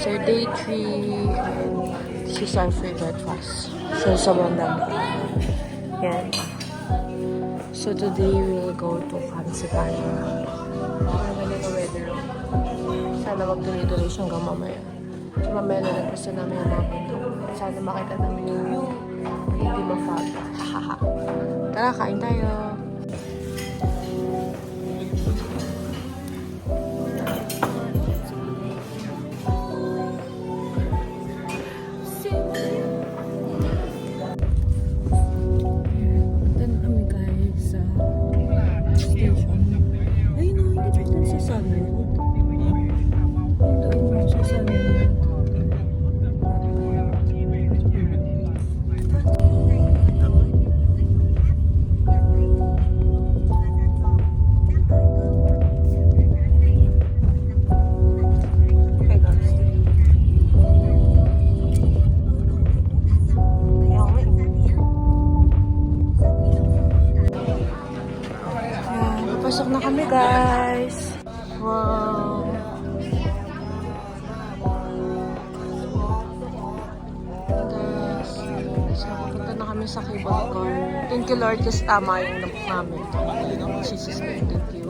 So day 3 and this is our free breakfast. So sa Bondang. Yan. So today we'll go to Kansipana. Ang galing ang weather. Sana magtuloy-tuloy siyang hanggang mamaya. So mamaya lalagpas na namin yung mga bundok. Sana makita namin yung view. Hindi ma-fog. Hahaha. Tara, kain tayo. Pasok na kami, guys. Wow. Guys, so pupunta na kami sa cable car. Thank you, Lord, kasi tama yung look namin. Jesus, thank you.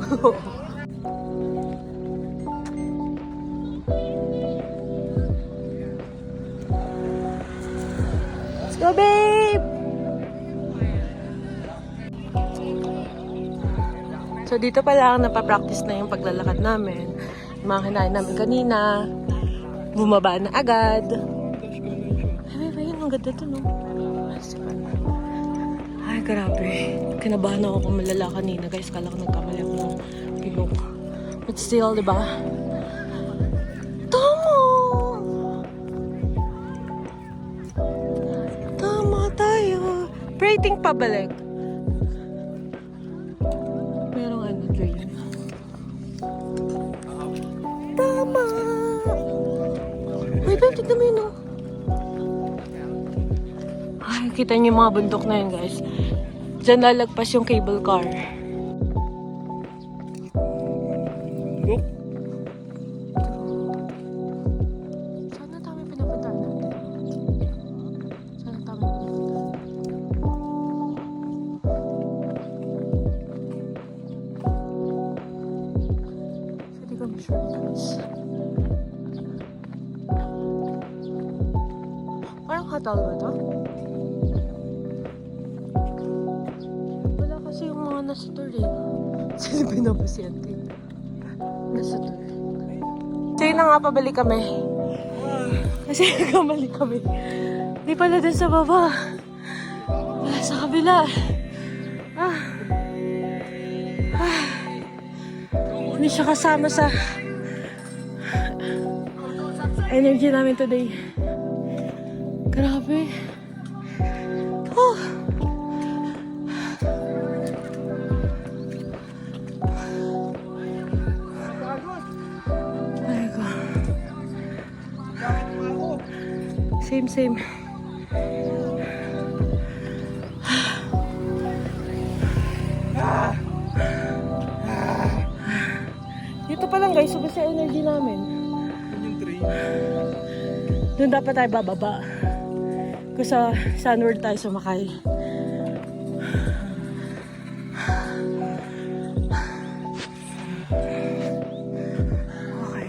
Let's go, babe! So, dito pa lang, napapractice na yung paglalakad namin. Yung mga kinain namin kanina. Bumaba na agad. Ay, yun, ang ganda to, no? Ay, grabe. Kinabahan ako kung malala kanina, guys. Kala ko nagkamali ako ng pilok. But still, di ba? Tama! Tama tayo. Prating pabalik. Tama! Wait, tignan mo yun, oh. Ay, kita niyo yung mga bundok na yun, guys. Diyan lalagpas yung cable car. Bundok? Saan na tayo pinapuntahan natin? Saan na tayo pinapuntahan? Hindi ko sure, guys. Parang hotel ba ito? Wala kasi yung mga nasa tour eh. Sino pinapasyan ko? Nasa tour. So yun na nga, pabalik kami. Kasi nagkamali kami. Hindi pala dun sa baba. Wala sa kabila. Hindi siya kasama sa energy namin today. Grabe. Oh. My God. Same. Dito pa lang, guys, subos sa energy namin. Doon dapat tayo bababa. Kung sa Sunward tayo sumakay. Okay.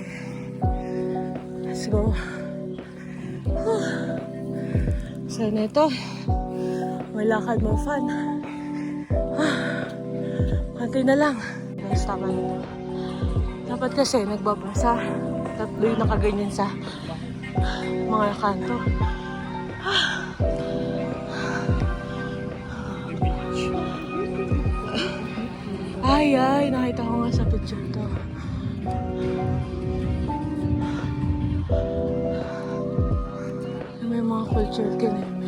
Let's go. So, na ito. May lakad mo fun. Konti na lang. Guys, tama nito. Dapat kasi nagbabasa. Tatlo yung nakaganyan sa mga kanto. Ay, nakita ko nga sa picture to. May mga culture kineme.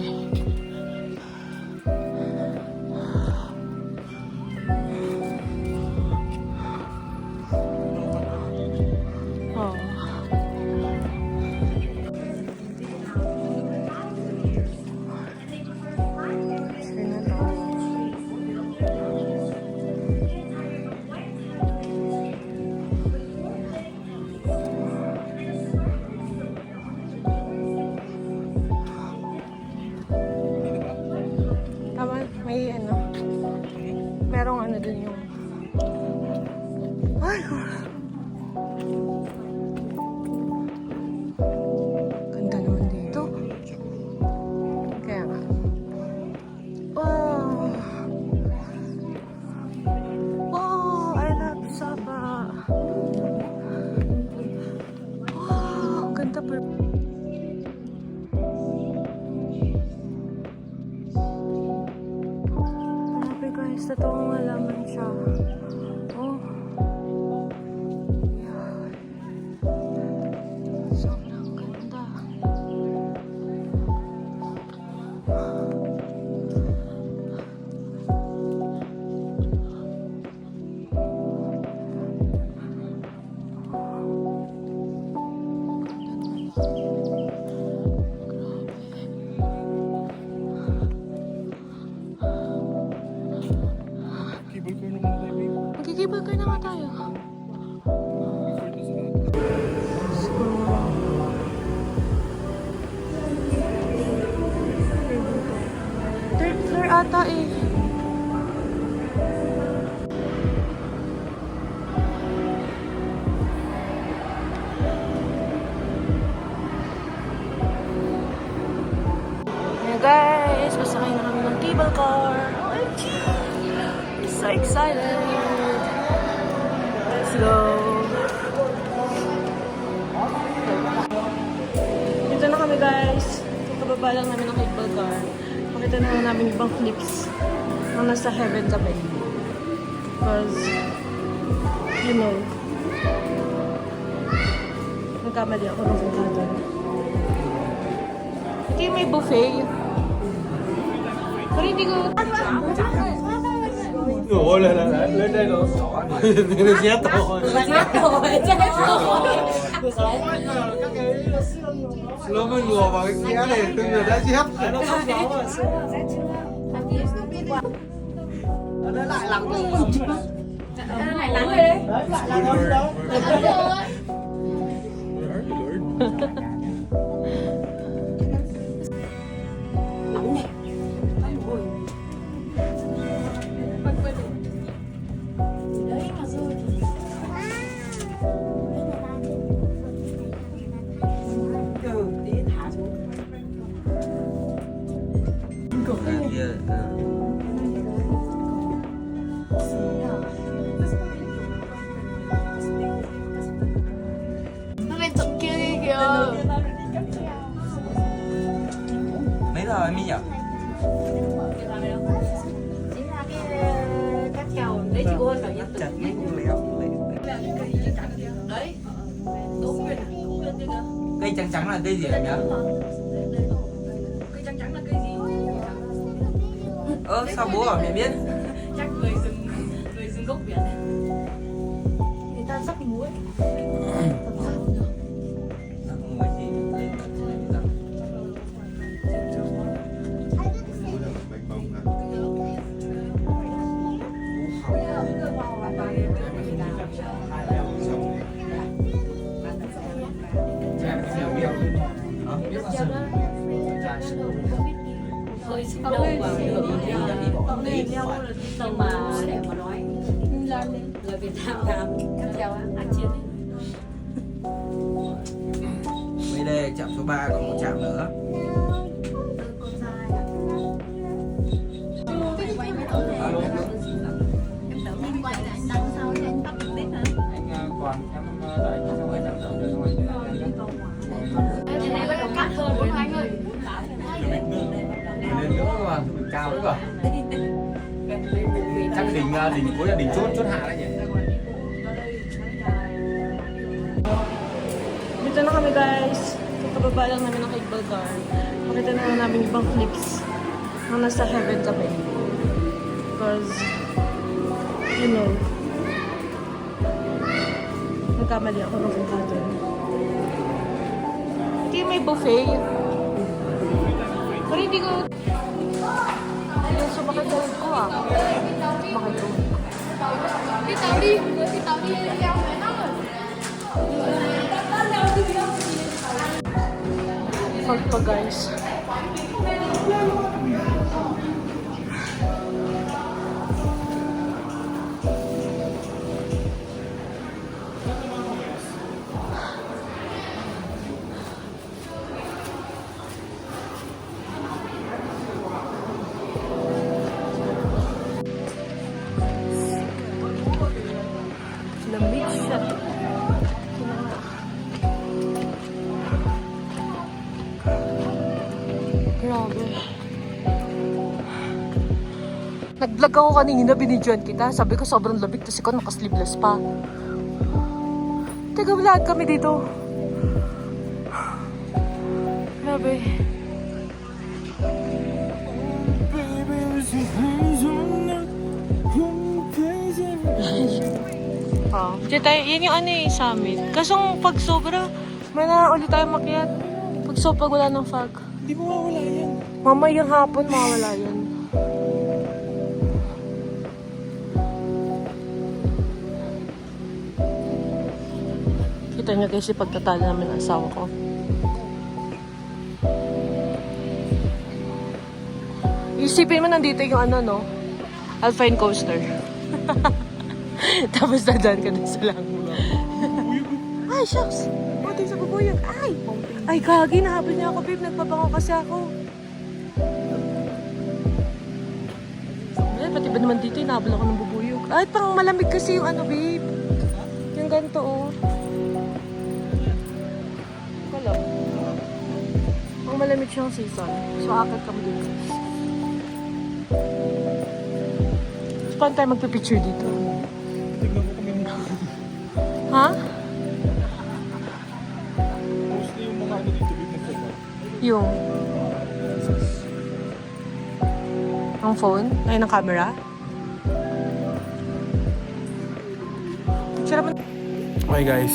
yata eh. Ayan guys, pasakay na kami ng cable car. OMG! I'm so excited! Let's go! Dito na kami guys. Kababa lang namin ng cable car. Makita na lang namin ibang clips na nasa heaven kami. Because, you know, nagkamali ako ng vlogger. Ito yung may buffet. Pero hindi ko... Ủa lên đây rồi. Xé tổ. Nó mới lùa vào cái xé này, từng người đã xếp. Nó lại lặng rồi. Nó lại lặng rồi đấy. Nó bên tận kia đi kìa. Mấy giờ em đi nhỉ? Chính là cái các chào đấy chị ôn phải nhập Chặt mấy con lẹo. đấy. Đúng rồi, đúng rồi kìa. Cây trắng trắng là cây gì em nhỉ? Cây trắng trắng là cây gì? Sao bố bảo mẹ biết? Chắc người rừng gốc biển. Người ta rắc muối. Nó không có gì lên tận trên này. Hơi sức đâu vào đường nhưng mà để mà nói người Việt Nam làm cắt kèo ăn chiến ấy. Bây đây trạm số 3 còn một trạm nữa. Anh còn em đợi xong rồi trạm rồi xong rồi. Cái này có cắt hơn của anh ơi. Lên nữa mà cao nữa cơ. Chắc đỉnh cuối là đỉnh chốt hạ đấy nhỉ. Dito na kami guys. Kababa lang namin ng cable car. Makita na lang namin ibang clips na nasa heaven kami. Because, you know, nagkamali ako ng vlogger. Ito yung may buffet. Pero hindi ko... Yung sumakit sa ko ah. Sumakit ko. Đi tàu đi, đi tàu đi leo về nó rồi. Fog pa guys. Lamig siya. Grabe. Nag-vlog ako kanina, binidyoan kita. Sabi ko sobrang labig, tapos ikaw naka-sleeveless pa. Teka, lahat kami dito. Grabe. Oh. Yan yung ano eh, summit. Kasong pag sobra, may na ulit tayo makiat. Pag wala ng fog. Hindi mo mawala yan. Mamayang hapon, mawala yan. Kita niyo guys, yung pagtatalo namin ng asawa ko. Isipin mo nandito yung ano, no? Alpine coaster. Tapos dadaan ka dun sa lang. Ay, shucks! Puting sa bubuyog. Ay! Ay, gagi. Nahabol niya ako, babe. Nagpabango kasi ako. Ay, pati ba naman dito, nahabol ako ng bubuyog. Ay, parang malamig kasi yung ano, babe. Yung ganito, oh. Wala. Ang malamig siyang season. So, akit kami dito. So, paano tayo magpipicture dito? Tignan mo kami mga Ha? mostly yung mga ano dito big na photo. Yung... Ang phone? Ay, ng camera? Picture naman. Okay guys,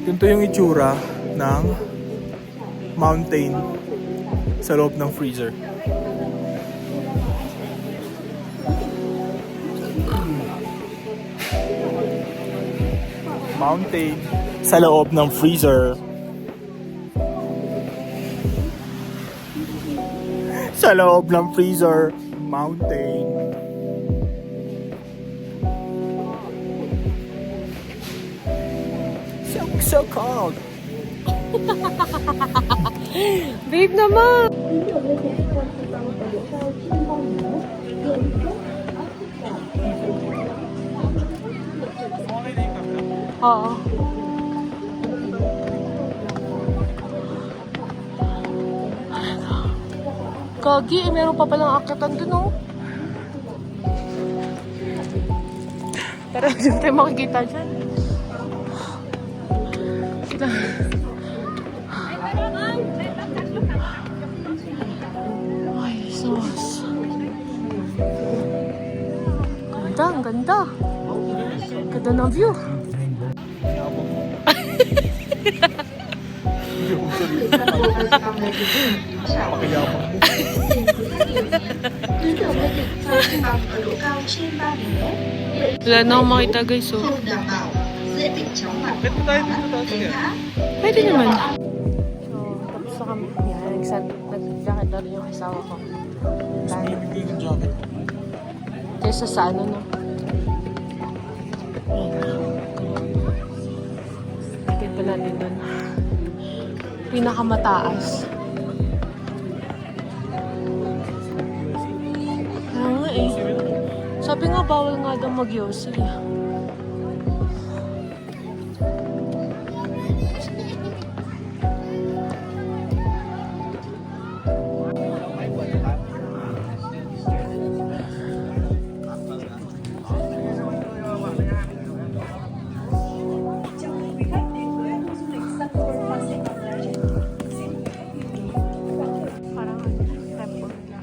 ganito yung itsura ng mountain sa loob ng freezer. Mountain sa loob ng freezer. Sa loob ng freezer, mountain. So cold. Babe naman! Oo. Gagi, meron pa palang akatan dun, oh. Pero hindi tayo makikita dyan. Ay, sus. Ganda, ang ganda. Ganda ng view. Pakiyapang mo. Wala na akong makita, guys, oh. Pwede tayo dito tayo sige. Pwede naman. So, tapos na kami. Yan, nag-jacket na rin yung asawa ko. Bibigay ng jacket. Kesa sa ano, no? Ticket pa natin doon. Pinakamataas. Kaya nga eh. Sabi nga, bawal nga daw mag-yosi. Parang temple nila.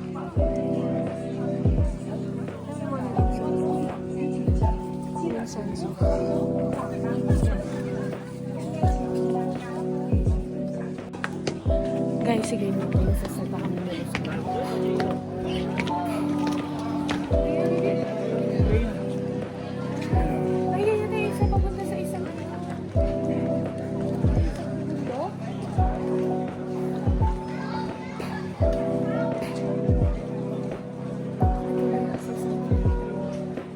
Incense. Guys, sige, magsasalta kami nila. Ay, yun na isa papunta sa isang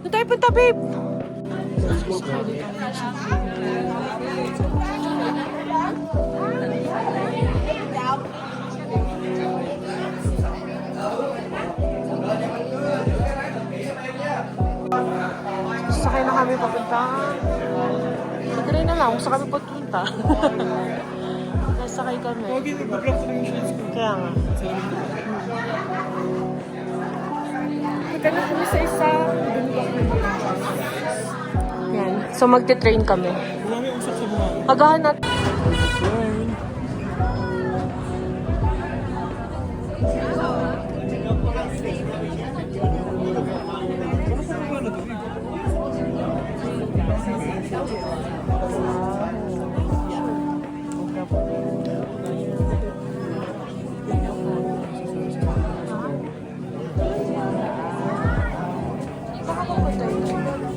Doon tayo punta, babe! Sakay na kami papunta. Nagray na lang kung saan kami papunta. Nasakay kami. Okay, nag-vlog sa yung shoes ko. Kaya nga. Magkano kami sa isa. Yan. So magte-train kami. Wala may usap sa mga. Paghahanap.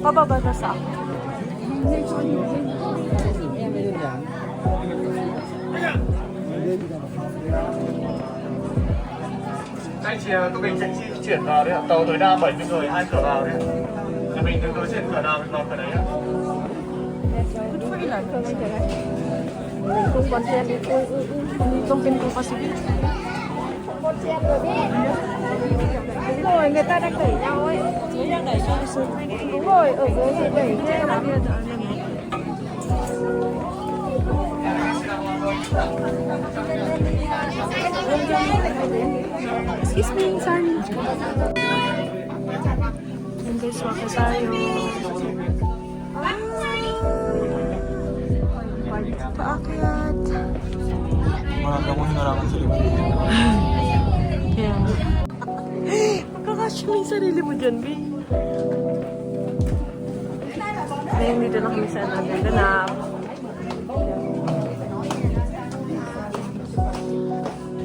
Pababa na sa akin. Anh chị tụi mình sẽ di chuyển vào đấy ạ. Tàu tối đa 70 người, 2 cửa vào đấy ạ. Thì mình đứng đối diện cửa nào mình vào cửa đấy ạ. Kung konsen itong pinto kasi. Đúng rồi, người ta đang đẩy nhau ấy. Đúng rồi, ở dưới thì đẩy xe mà. Excuse me, sorry. Yan guys, waka tayo. Paakyat. Marami akong hinarangan sa likod. Kaya nga. Magkakasya mo yung sarili mo dyan, babe. Ngayon dito na kami sa ganda na.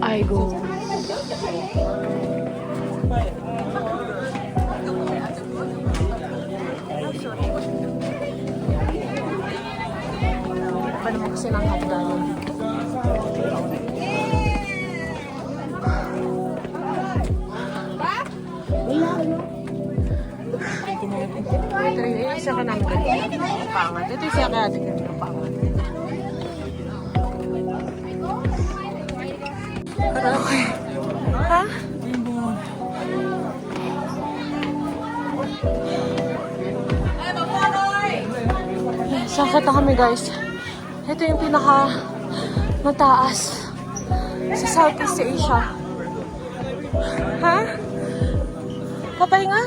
I go. Pa naman kasi ng hagdanan. Ito isa ka namin ganito. Pangat. Ito isa ka natin ganito. Pangat. Okay. Ha? Sakit na kami guys. Ito yung pinaka mataas sa Southeast Asia. Ha? Papahinga?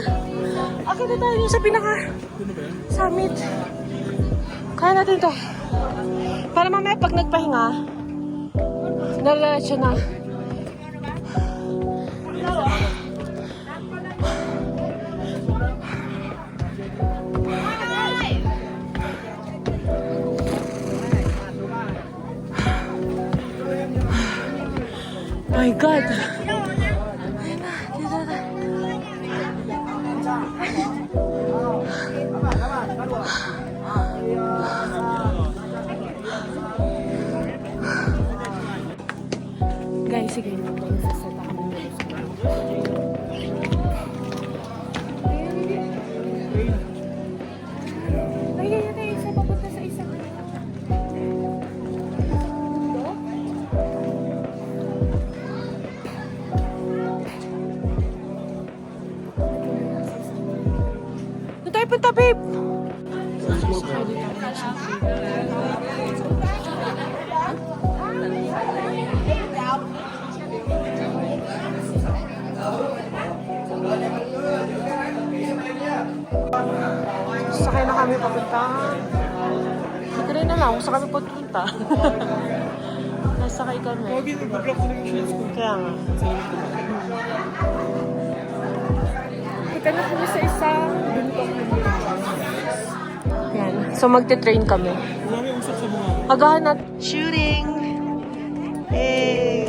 Akit na tayo sa pinaka summit. Kaya natin to. Para mamaya pag nagpahinga, nalalat siya na. My God! Ayun na, dito na. Guys, sige, magsasata kami ng Ay, isa papunta sa isang. Doon tayo punta, babe! Sakay na kami papunta. Hindi na lang kung saan kami pupunta. Nasakay kami. Huwag yung nag-block ko ng shoes ko. Kaya nga. Kita na kami sa isang bundok. Yan. So magte-train kami. Wala may usap sa mga. Maghahanap. Shooting! Hey!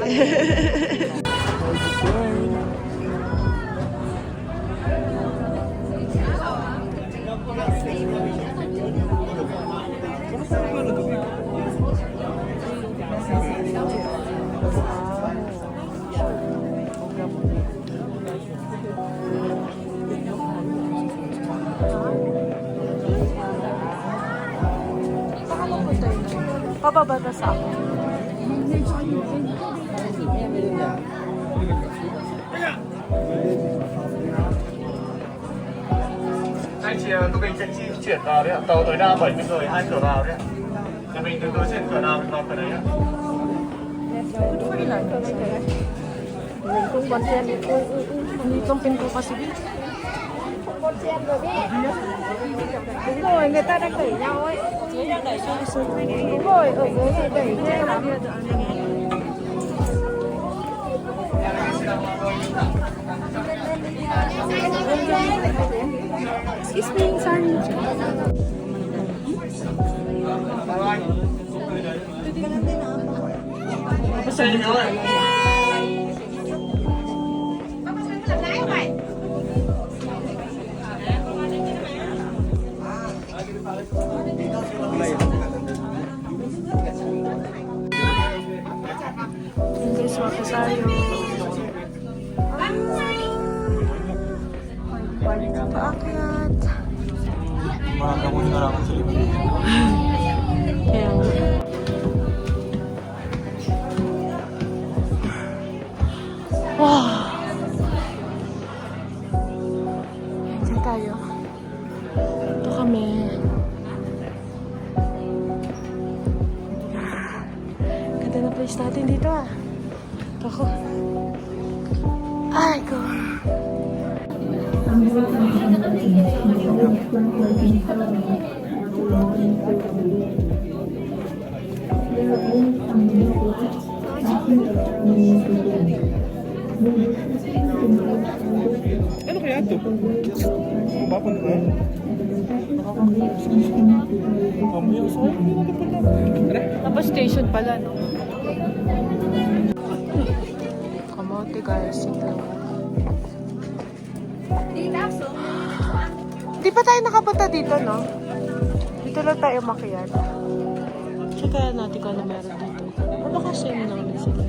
Pababa na sa akin. Anh chị tụi mình sẽ di chuyển vào đấy ạ. Tàu tối đa 70 người, 2 cửa vào đấy ạ. Thì mình đứng đối diện cửa nào mình vào cửa đấy ạ. Kung konsen itong pinto kasi. Đúng rồi, người ta đang đẩy nhau ấy. Đúng rồi, ở dưới thì đẩy xe mà. Excuse me, sorry. Guys, waka tayo. Makakunin na lang ako sa libre. Kaya nga. Wow! Diyan tayo. Ito kami. Ganda na place natin dito ah. Ito ako. Ay, ko. Ano kaya ito? Bakit ka? Mamaya sa Tapos station pala, no? Kamote guys, ito. Di pa tayo nakapunta dito, no? Dito lang tayo makiyan. Check kaya natin kung ano meron dito. O baka same lang din sila.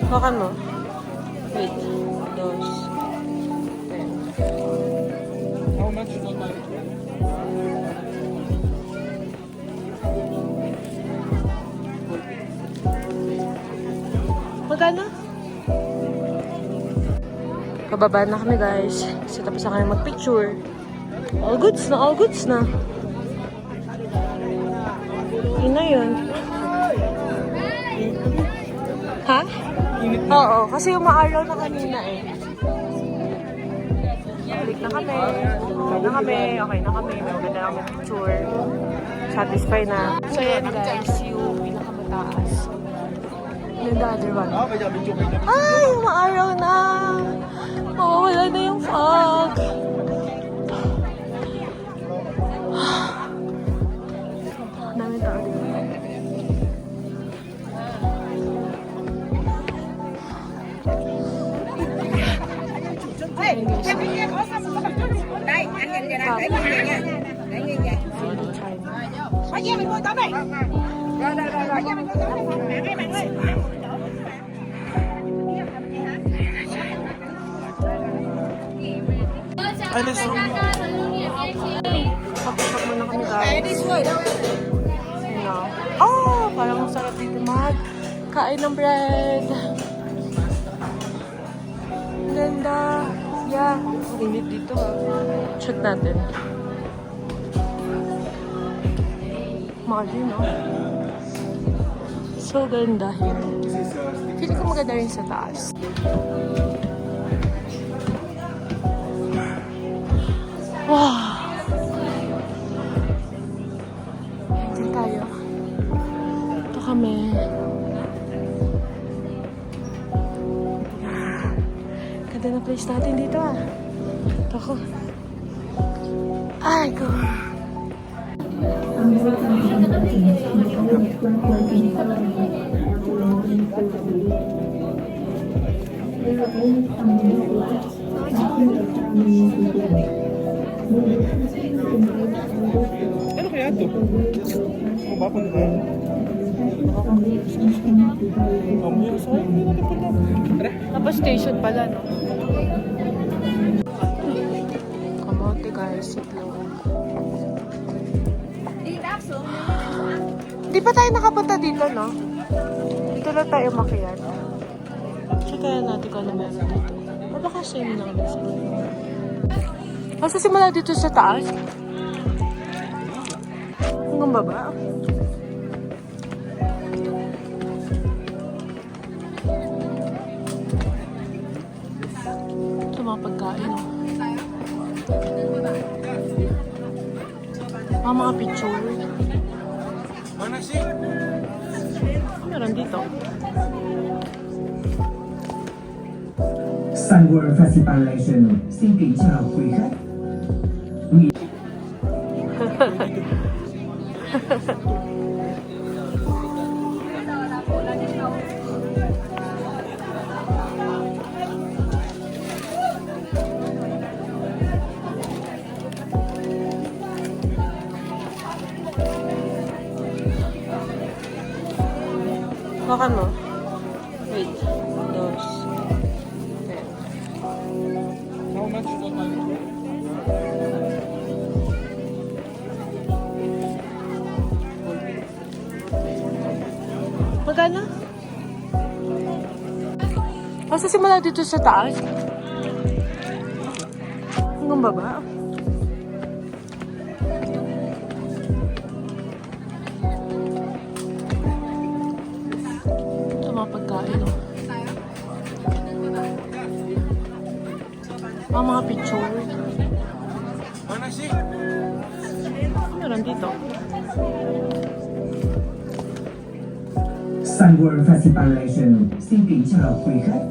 Hawakan mo. Wait. Dos. 10. How much is on my Magkano? Pababa na kami guys. Kasi tapos na kami magpicture. All goods na, all goods na. Yun na yun. Ha? Oo, kasi umaaraw na kanina eh. Balik na kami. Okay na kami. May maganda na kami picture. Satisfy na. So yan guys, yung pinakamataas. And the other one. Ay, umaaraw na. Mawawala na yung fog. Daming tao dito. Đây, anh nhìn vậy nè, để nhìn vậy nha. Để nhìn vậy. Có dê mình mua tóm đi. Rồi, dê mình mua tóm đi. Bạn ơi. Ano so? Kapag muna kami guys. Ano? Oh, parang masarap dito kain ng bread. Ganda. Yeah. Init dito ha. Check natin. Mahal din, no? So ganda here. Feeling ko maganda rin sa taas. Wow! Diyan tayo. Ito kami. Ganda na place natin dito ah. Ito ako. Ay, ko. Ano kaya ito? Bakit ka? Mamaya sa Tapos station pala, no? Kamote guys, itlog. Di pa tayo nakapunta dito, no? Dito lang tayo makiyan. Check kaya natin kung ano meron dito. O baka same lang din sila. Basta simula dito sa taas. Hanggang baba. Ito mga pagkain. Mga picture. Mana sih? Meron dito. Sun World Festival Nation xin kính chào quý khách. Baka mo. Wait. Dos. Ten. How much total? Magkano? Basta simula dito sa taas. Hanggang baba. Ito mga pagkain. Mga picture. Mana sih? Meron dito. Sun World Festival Nation xin kính chào quý khách.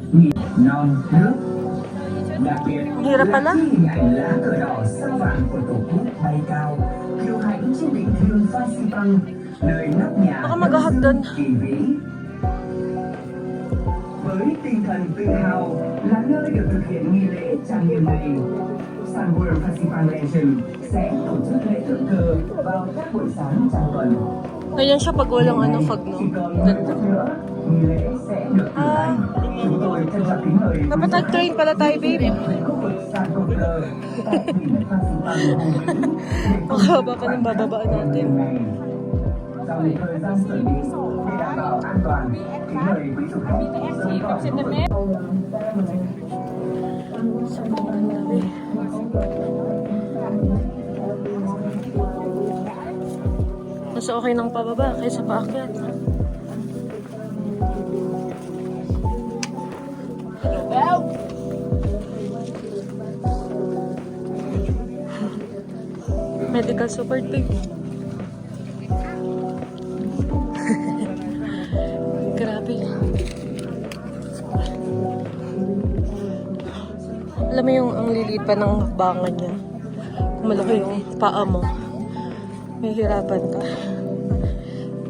Nhịp non nước, đặc biệt Hirap pala. là khi hình ảnh lá cờ đỏ sao vàng của Tổ quốc bay cao, kiêu hãnh trên đỉnh thiêng Phan Xipang, nơi nóc nhà Baka maghahagdan. kỳ vĩ. Với tinh thần tự hào là nơi được thực hiện nghi lễ trang nghiêm này, Sun World Festival Nation sẽ tổ chức lễ thượng cờ vào các buổi sáng trong tuần. Ganyan siya pag walang ano, fog, no? Ganda. Dapat nag-train pala tayo, babe. Makahaba pa ng bababaan natin. Trong thời gian chuẩn bị để đảm bảo an toàn, kính mời quý du khách sớm gọi nỗ lực. Mas okay nang pababa kaysa paakyat. Medical support babe. Grabe. Alam mo yung ang liliit pa ng hakbangan niya. Malaki yung paa mo. May hirapan ka.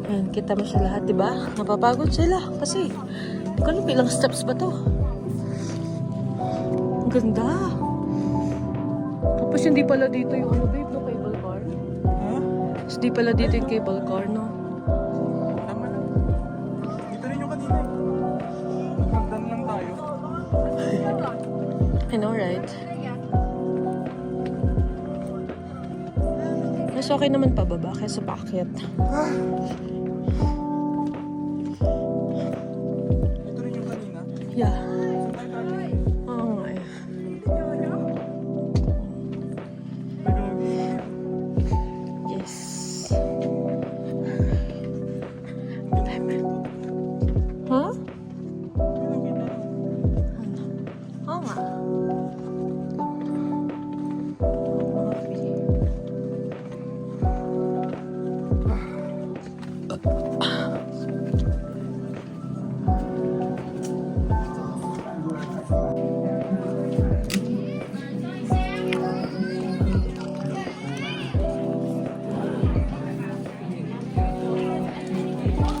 Ayan, kita mo siya lahat, diba? Napapagod sila kasi hindi ko alam ilang steps ba to. Ang ganda. Tapos hindi pala dito yung ano babe, no? Cable car. Huh? Tapos di pala dito yung cable car, no? Tama na. Dito rin yung kanina. Nagdam lang tayo. I know, right? Mas okay naman pababa kaysa paakyat. Dito rin yung kanina. Yeah. Oo nga eh. Yes. Huh? Oo nga.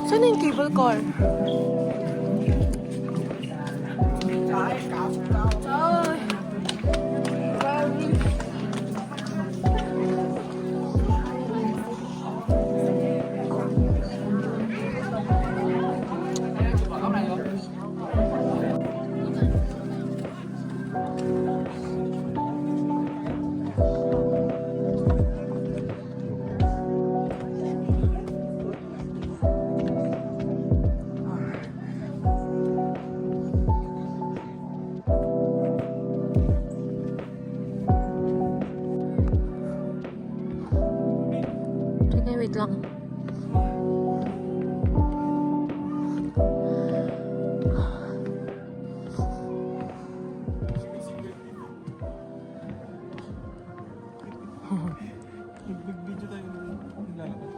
Saan na yung cable car? Sige, wait lang. Video tayo. Lalakad.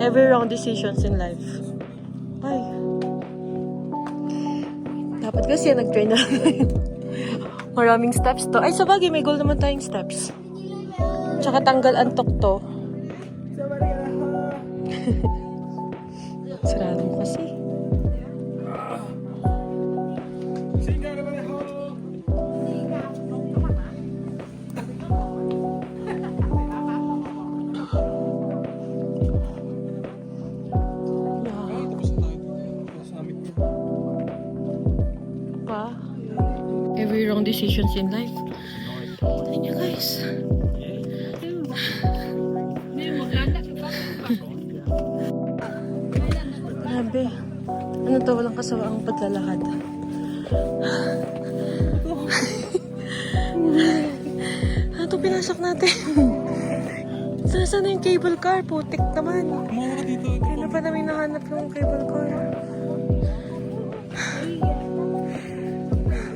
Every wrong decisions in life. Ay. Dapat kasi nag-train na lang. Maraming steps to. Ay, sabagay, may goal naman tayong steps. Tsaka tanggal antok to. Sarado mo kasi. Pa. Every wrong decisions in life. Tignan niyo guys. Grabe. Ano to? Walang kasawaang paglalakad. Ano to pinasok natin? Saan na yung cable car? Putik naman. Kailan pa namin nahanap yung cable car?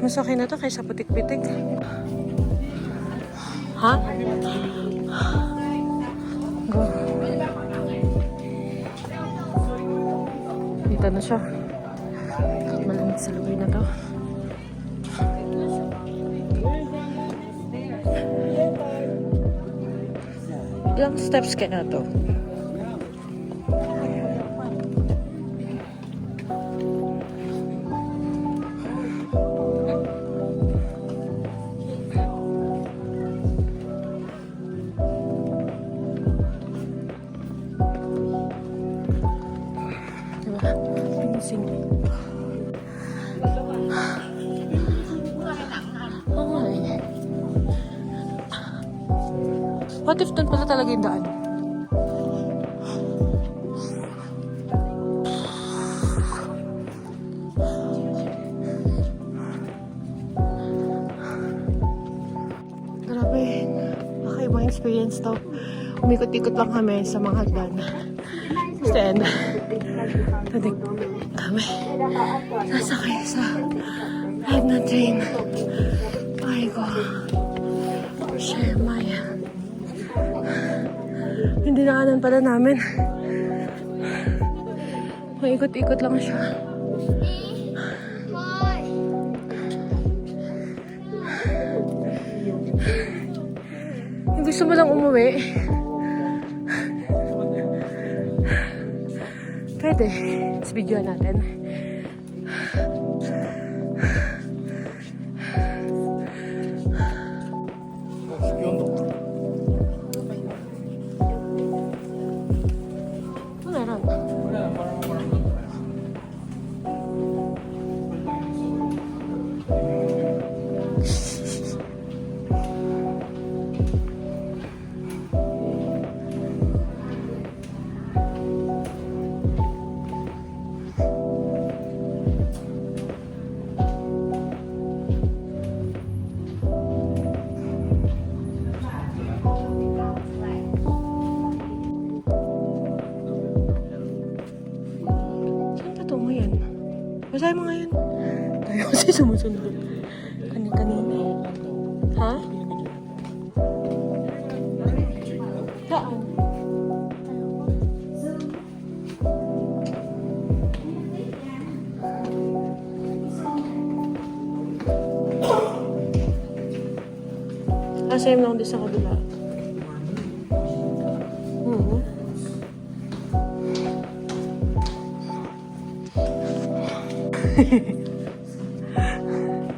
Mas okay na to kaysa putik-pitik. Ha? Go. Dito na siya. Malamig sa lugar na to. Ilang steps kaya na to? Diba? Amazing. Oo nga eh. What if doon pala talaga yung daan? Grabe. Kakaibang experience to. Umikot-ikot lang kami sa mga hagdan. Then, tadig kami. Sasakay sa head na train. Ay ko. Share Maya. Hindi nakanan pala namin. Maikot-ikot lang siya. Yung gusto mo lang umuwi, pwede. Let's videoan natin. Basahin mo ngayon. Tayo kasi sumusunod. Kanina. Ha? Saan? Same lang din sa kabila.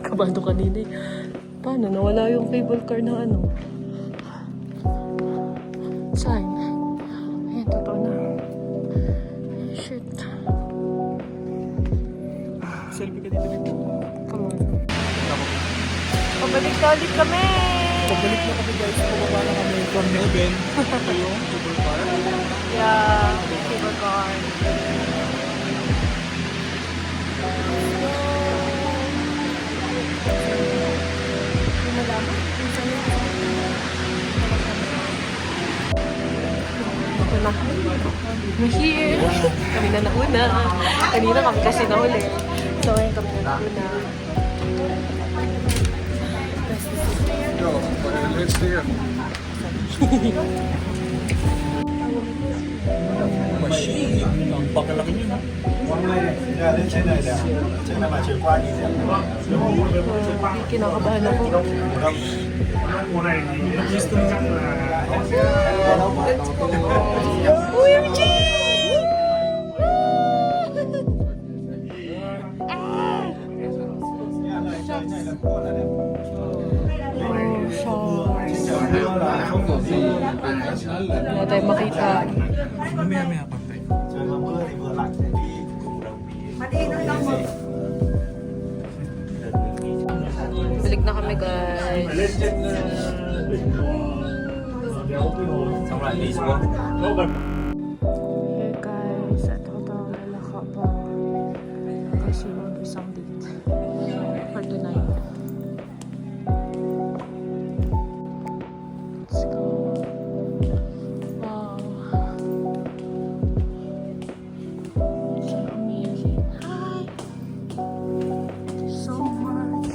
Kabado kanina eh. Paano? Nawala yung cable car na ano? Saan? Ayan, totoo na. Shit. Selfie ka dito dito. Come on. Pabalik na ulit kami! Pagbalik na kami guys, pababa na kami from Heaven. Ito yung cable car. Yeah, cable car. Ako na. We're here. Kami na nauna. Kanina kami kasi nauli. So, ayun kami na nauna. Let's see. Ang pakalaki niya, no? Kinakabahan ako. Wala tayong makita. Mamaya-maya pa tayo. Balik na kami, guys. Hey guys, ito daw lalaka pa. Kasi mag-isang date. For tonight. Let's go. Wow. So amazing. Hi! Thank you so much.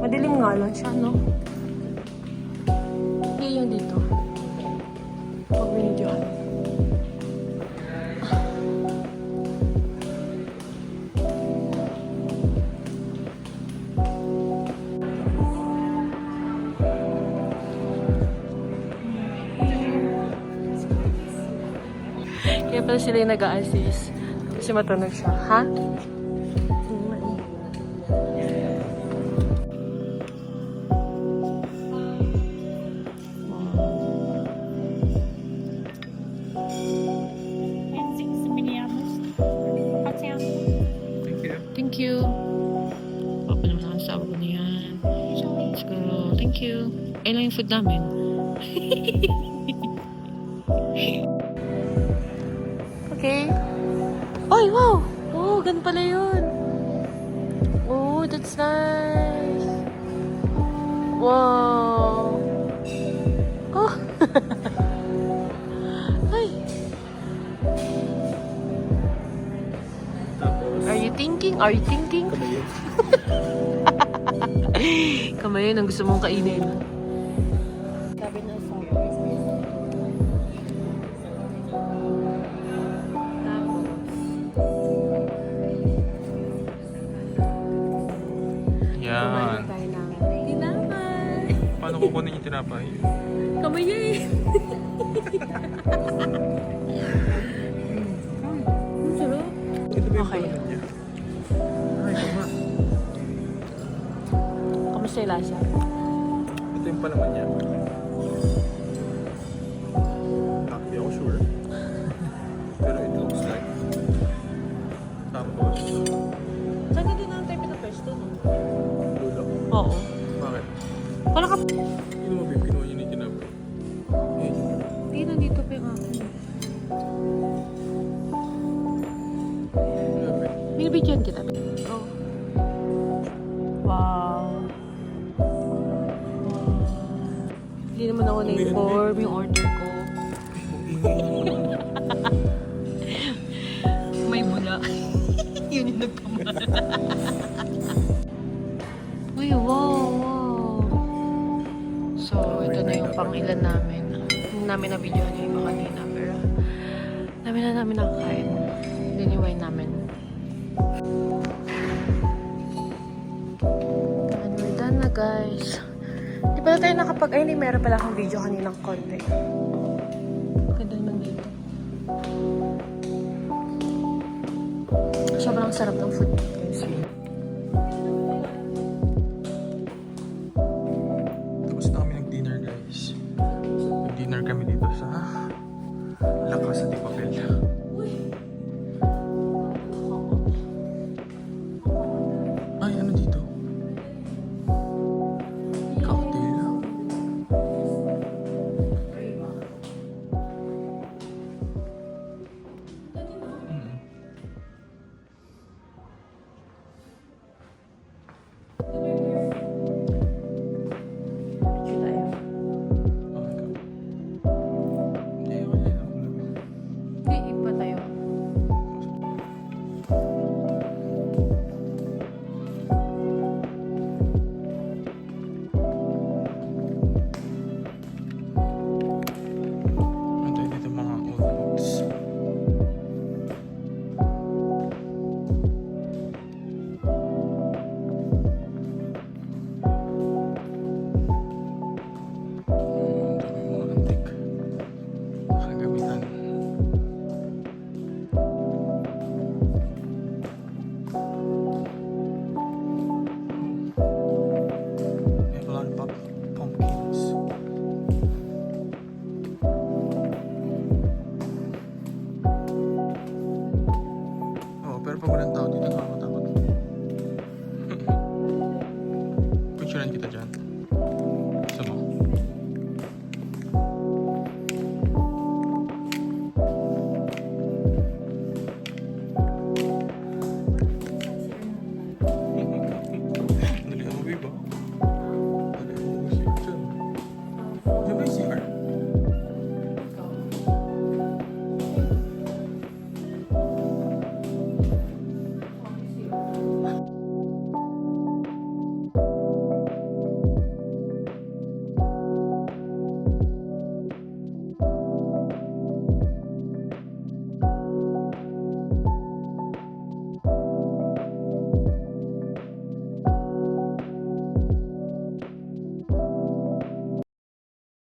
Madilim nga lang siya, no? Hindi yung dito. Pag binidyohan. Kaya pala sila yung nag-a-assist. Kasi matunog siya. Ha? Thank you. Papa naman ang sabi ko na yan. Let's go. Thank you. Ayun lang yung food namin. Okay. Ay, wow! Oh, ganun pala yun. Oh, that's nice. Wow. Oh. Ay. Are you thinking? Are you thinking? Kamayin ang gusto mong kainin. Sabi na sa Yan. tayo ng tinapay. Paano kukunin yung tinapay? Kamayin! Ang sarap. Ito ba yung Okay. palaman niya? Ay, ito nga. Kamusta yung lasa? Ito yung palaman niya. Hindi ako sure. Pero it looks like. Tapos, Saan din ang tayo pinapwesto, no? dulo. Oo. Bakit? Wala ka... Hindi mo ba kinuha yun yung tinapay? Eh, Hindi, nandito pa yung akin. grabe. Binibigyan kita. Oh. Wow. Hindi naman ako na-inform yung order ko. May bula. Yun yung nagpamahal. Uy, wow, wow. So, ito na yung pang-ilan namin. Hindi namin na-video yung iba kanina, pero namin na namin nakakain. Diniway namin. And we're done na, guys. Di pala tayo nakapag... Ay, hindi. Meron pala akong video kaninang konti. Ganda naman dito. Sobrang sarap ng food, guys. Tapos na kami nag-dinner, guys. Nag-dinner kami dito sa La Casa de Papel.